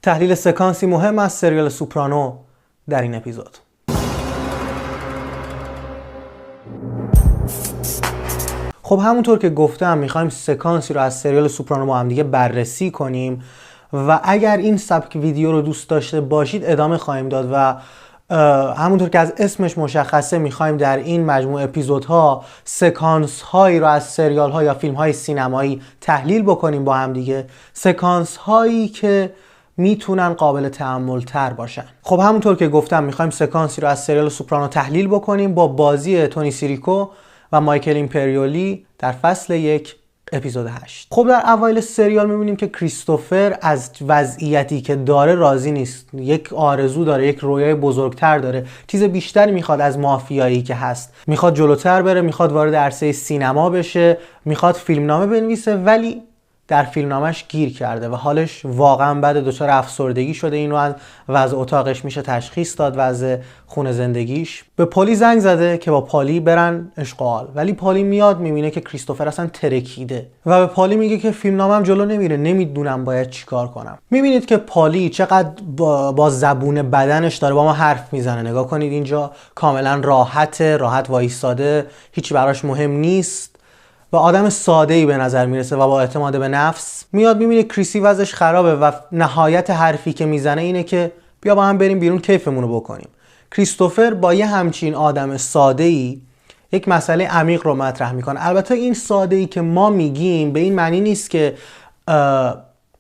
تحلیل سکانسی مهم از سریال سوپرانو در این اپیزود. خب همونطور که گفتم میخوایم سکانسی رو از سریال سوپرانو با هم دیگه بررسی کنیم و اگر این سبک ویدیو رو دوست داشته باشید ادامه خواهیم داد و همونطور که از اسمش مشخصه میخوایم در این مجموعه اپیزودها سکانس هایی رو از سریال ها یا فیلم های سینمایی تحلیل بکنیم با هم دیگه، سکانس هایی که میتونن قابل تأمل تر باشن. خب همونطور که گفتم میخوایم سکانسی رو از سریال سوپرانو تحلیل بکنیم با بازی تونی سیریکو و مایکل ایمپریولی در فصل 1 اپیزود 8. خب در اوایل سریال میبینیم که کریستوفر از وضعیتی که داره راضی نیست، یک آرزو داره، یک رویای بزرگتر داره، چیز بیشتری میخواد از مافیایی که هست، میخواد جلوتر بره، میخواد وارد عرصه سینما بشه، میخواد فیلمنامه بنویسه، ولی در فیلمنامه‌اش گیر کرده و حالش واقعا بد، دچار افسردگی شده. اینو از وضع اتاقش میشه تشخیص داد، وضع خونه زندگیش. به پالی زنگ زده که با پالی برن اشغال، ولی پالی میاد میبینه که کریستوفر اصلا ترکیده و به پالی میگه که فیلمنامه‌ام جلو نمیره، نمیدونم باید چیکار کنم. میبینید که پالی چقدر با زبون بدنش داره با ما حرف میزنه. نگاه کنید اینجا کاملا راحت وایساده، هیچی براش مهم نیست و آدم ساده‌ای به نظر میرسه و با اعتماد به نفس. میاد میبینه کریسی وضعش خرابه و نهایت حرفی که میزنه اینه که بیا با هم بریم بیرون کیفمون رو بکنیم. کریستوفر با یه همچین آدم ساده‌ای یک مسئله عمیق رو مطرح میکنه. البته این ساده‌ای که ما میگیم به این معنی نیست که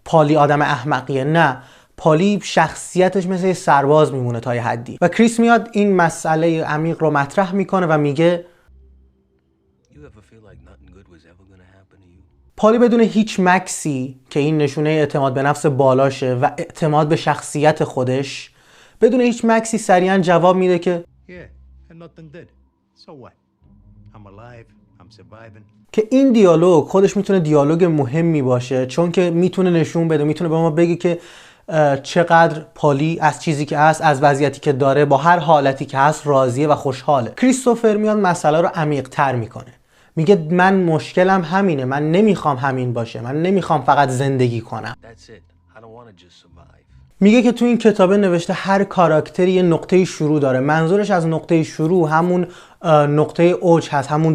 پالی آدم احمقیه، نه، پالی شخصیتش مثل یه سرباز میمونه تا یه حدی و کریس میاد این مسئله عمیق رو مطرح میکنه و میگه پالی بدون هیچ مکسی که این نشونه اعتماد به نفس بالاشه و اعتماد به شخصیت خودش، بدون هیچ مکسی سریعا جواب میده که که این دیالوگ خودش میتونه دیالوگ مهمی باشه، چون که میتونه نشون بده، میتونه به ما بگه که چقدر پالی از چیزی که هست، از وضعیتی که داره، با هر حالتی که هست راضیه و خوشحاله. کریستوفر میاد مسئله رو عمیق تر میکنه، میگه من مشکلم همینه، من نمیخوام همین باشه، من نمیخوام فقط زندگی کنم. میگه که تو این کتابه نوشته هر کاراکتری یه نقطه شروع داره. منظورش از نقطه شروع همون نقطه اوج هست، همون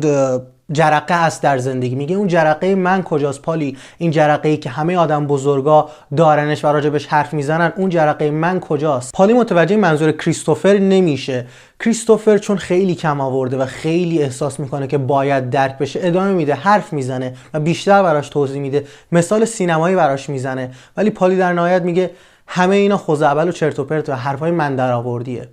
جرقه هست در زندگی. میگه اون جرقه من کجاست پالی؟ این جرقه‌ای که همه آدم بزرگا دارنش و راجبش حرف میزنن، اون جرقه من کجاست؟ پالی متوجه منظور کریستوفر نمیشه. کریستوفر چون خیلی کم آورده و خیلی احساس میکنه که باید درک بشه، ادامه میده، حرف میزنه و بیشتر براش توضیح میده، مثال سینمایی براش میزنه، ولی پالی در نهایت میگه همه اینا خوزعبل و چرت و پرت و حرفای من در آوردیه.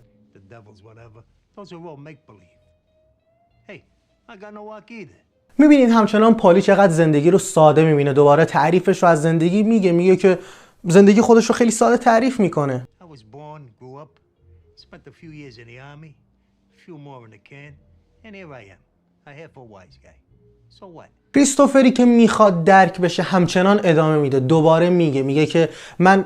میبینید همچنان پالی چقدر زندگی رو ساده میبینه. دوباره تعریفش رو از زندگی میگه که زندگی خودش رو خیلی ساده تعریف میکنه. کریستوفری که میخواد درک بشه همچنان ادامه میده، دوباره میگه که من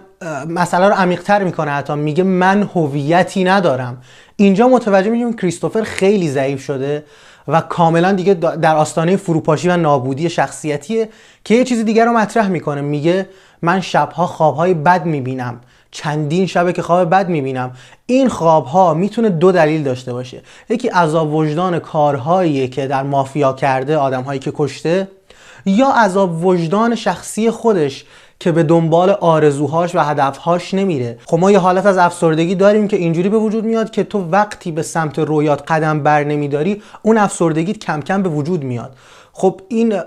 مسئله رو عمیق‌تر میکنه، حتی میگه من هویتی ندارم. اینجا متوجه میشیم کریستوفر خیلی ضعیف شده و کاملا دیگه در آستانه فروپاشی و نابودی شخصیتیه که یه چیزی دیگه رو مطرح میکنه. میگه من شبها خوابهای بد میبینم، چندین شبه که خواب بد میبینم. این خوابها میتونه دو دلیل داشته باشه. یکی عذاب وجدان کارهاییه که در مافیا کرده، آدمهایی که کشته، یا عذاب وجدان شخصی خودش که به دنبال آرزوهاش و هدفهاش نمیره. خب ما یه حالت از افسردگی داریم که اینجوری به وجود میاد که تو وقتی به سمت رویات قدم بر نمیداری، اون افسردگی کم کم به وجود میاد. خب این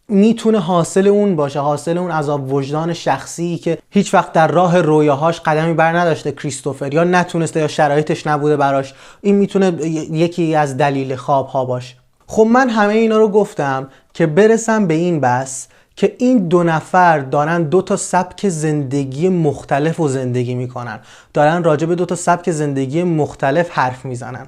میتونه حاصل اون باشه، حاصل اون عذاب وجدان شخصی که هیچ وقت در راه رویاهاش قدمی بر نداشته کریستوفر، یا نتونسته یا شرایطش نبوده براش. این میتونه یکی از دلیل خوابها باشه. خب من همه اینا رو گفتم که برسم به این بحث که این دو نفر دارن دو تا سبک زندگی مختلف و زندگی میکنن، دارن راجع به دو تا سبک زندگی مختلف حرف میزنن.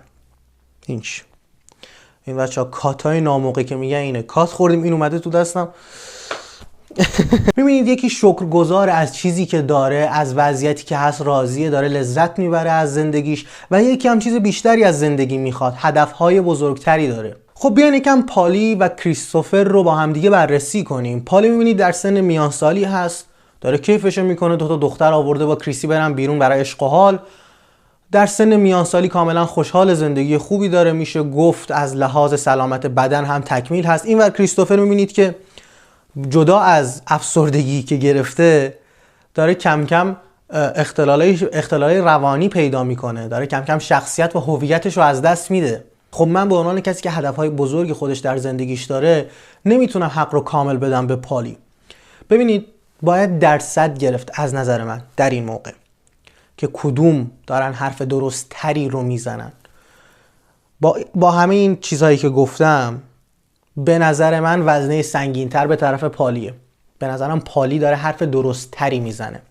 این بچه‌ها کاتای ناموقعی که میگن اینه، کات خوردیم این اومده تو دستم. میبینید یکی شکرگزار از چیزی که داره، از وضعیتی که هست راضیه، داره لذت میبره از زندگیش، و یکی هم چیز بیشتری از زندگی میخواد، هدفهای بزرگتری داره. خب بیاین یکم پالی و کریستوفر رو با هم دیگه بررسی کنیم. پالی میبینید در سن میانسالی هست، داره کیفشو میکنه، 2 تا دختر آورده با کریسی برن بیرون برای عشق و حال. در سن میانسالی کاملا خوشحال، زندگی خوبی داره، میشه گفت از لحاظ سلامت بدن هم تکمیل هست. اینور کریستوفر میبینید که جدا از افسردگی که گرفته داره کم کم اختلال روانی پیدا میکنه، داره کم کم شخصیت و هویتش رو از دست میده. خب من به عنوان کسی که هدفهای بزرگی خودش در زندگیش داره نمیتونم حق رو کامل بدم به پالی. ببینید باید درصد گرفت از نظر من در این موقع که کدوم دارن حرف درست تری رو میزنن. با همه این چیزهایی که گفتم به نظر من وزنه سنگین تر به طرف پالیه. به نظرم پالی داره حرف درست تری میزنه،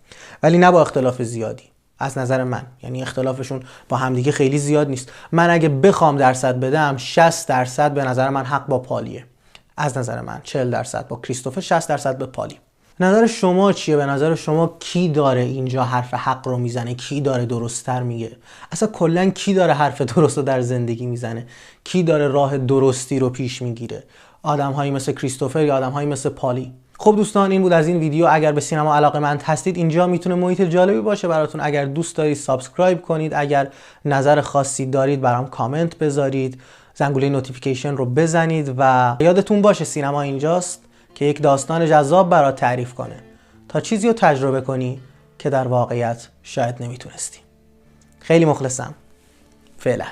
ولی نه با اختلاف زیادی از نظر من. یعنی اختلافشون با همدیگه خیلی زیاد نیست. من اگه بخوام درصد بدم 60% به نظر من حق با پالیه از نظر من، 40% با کریستوفر، 60% به پالی. نظر شما چیه؟ به نظر شما کی داره اینجا حرف حق رو میزنه؟ کی داره درست‌تر میگه؟ اصلا کلا کی داره حرف درست رو در زندگی میزنه؟ کی داره راه درستی رو پیش میگیره؟ آدم‌هایی مثل کریستوفر یا آدم‌هایی مثل پالی؟ خب دوستان این بود از این ویدیو. اگر به سینما علاقه‌مند هستید اینجا میتونه محیط جالبی باشه براتون. اگر دوست دارید سابسکرایب کنید، اگر نظر خاصی دارید برام کامنت بذارید، زنگوله نوتیفیکیشن رو بزنید و یادتون باشه سینما اینجاست که یک داستان جذاب برات تعریف کنه تا چیزی رو تجربه کنی که در واقعیت شاید نمیتونستی. خیلی مخلصم. فعلا.